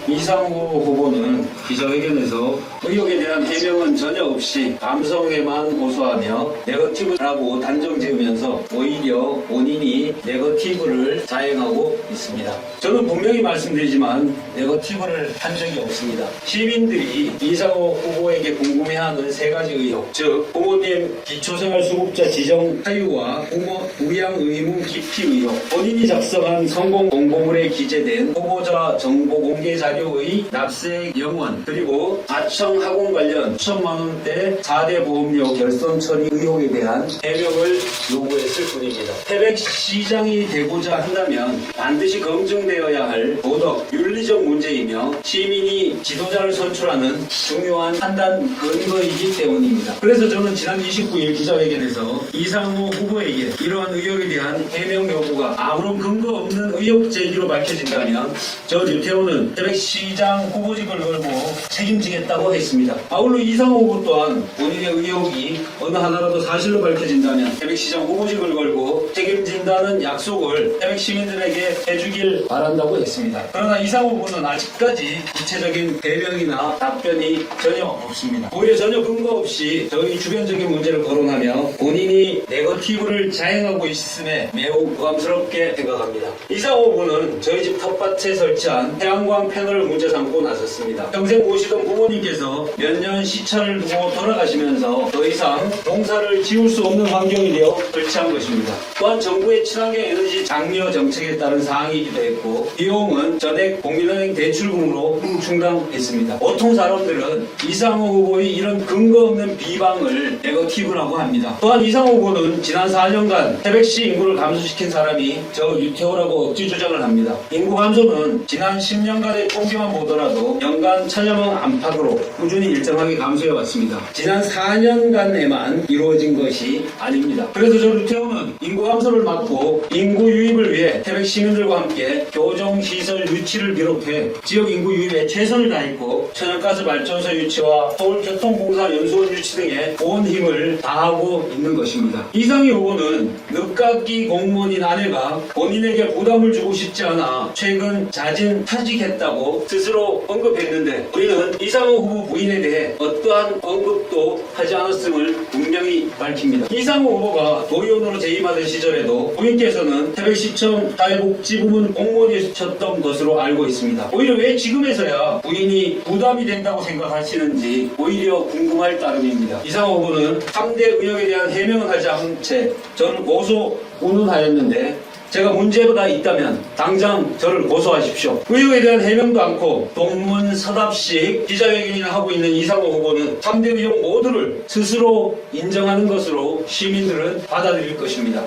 이상호 후보는 기자회견에서 의혹에 대한 해명은 전혀 없이 감성에만 호소하며 네거티브라고 단정 지으면서 오히려 본인이 네거티브를 자행하고 있습니다. 저는 분명히 말씀드리지만 네거티브를 한 적이 없습니다. 시민들이 이상호 후보에게 궁금해하는 세 가지 의혹, 즉 부모님 기초생활수급자 지정 사유와 부모 부양 의무 기피 의혹, 본인이 작성한 성공 공보물에 기재된 후보자 정보 공개 자료의 납세액 영원, 그리고 아청 학원 관련 수천만 원대 4대 보험료 결손 처리 의혹에 대한 해명을 요구했을 뿐입니다. 태백시장이 되고자 한다면 반드시 검증되어야 할 도덕, 윤리적 문제이며 시민이 지도자를 선출하는 중요한 판단 근거이기 때문입니다. 그래서 저는 지난 29일 기자회견에서 이상호 후보에게 이러한 의혹에 대한 해명 요구가 아무런 근거 없는 의혹 제기로 밝혀진다면 저 류태호는 태백시장 후보직을 걸고 책임지겠다고 했습니다. 아울러 이상호 후보 또한 본인의 의혹이 어느 하나라도 사실로 밝혀진다면 태백시장 후보직을 걸고 책임진다는 약속을 태백 시민들에게 해주길 바란다고 했습니다. 그러나 이상호 후보는 아직까지 구체적인 대명이나 답변이 전혀 없습니다. 오히려 전혀 근거 없이 저희 주변적인 문제를 거론하며 본인이 네거티브를 자행하고 있음에 매우 부담스럽게 생각합니다. 이상호 후보는 저희 집 텃밭에 설치한 태양광 패널을 문제 삼고 나섰습니다. 평생 모시던 부모님께서 몇 년 시차를 두고 돌아가시면서 더 이상 농사를 지을 수 없는 환경이 되어 설치한 것입니다. 또한 정부의 친환경 에너지 장려 정책에 따른 사항이기도 했고 비용은 전액 국민은행 대출금으로 충당했습니다. 보통 사람들은 이상호 후보의 이런 근거 없는 비방을 네거티브라고 합니다. 또한 이상호 후보는 지난 4년간 태백시 인구를 감소시킨 사람이 저 유태호라고 억지 주장을 합니다. 인구 감소는 지난 10년간의 통계만 보더라도 연간 1000여만 안팎으로 꾸준히 일정하게 감소해왔습니다. 지난 4년간에만 이루어진 것이 아닙니다. 그래서 저 류태호는 인구 감소를 막고 인구 유입을 위해 태백 시민들과 함께 교정시설 유치를 비롯해 지역 인구 유입에 최선을 다했고 천연가스 발전소 유치와 서울교통공사연수원 유치 등에 온 힘을 다하고 있는 것입니다. 이상희 후보는 늦깎이 공무원인 아내가 본인에게 부담을 주고 싶지 않아 최근 자진 퇴직했다고 스스로 언급했는데 우리는 이상호 후보 부인에 대해 어떠한 언급도 하지 않았음을 분명히 밝힙니다. 이상호 후보가 도의원으로 재임하던 시절에도 부인께서는 태백시청 사회복지부문 공무원이셨던 것으로 알고 있습니다. 오히려 왜 지금에서야 부인이 부담이 된다고 생각하시는지 오히려 궁금할 따름입니다. 이상호 후보는 3대 의혹에 대한 해명을 하지 않은 채 저를 고소 운운하였는데 제가 문제가 있다면 당장 저를 고소하십시오. 의혹에 대한 해명도 않고 동문서답식 기자회견이나 하고 있는 이상호 후보는 3대 의혹 모두를 스스로 인정하는 것으로 시민들은 받아들일 것입니다.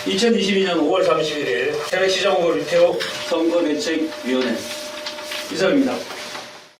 2022년 5월 31일 태백시장 후보 류태호 선거대책위원회 이상입니다.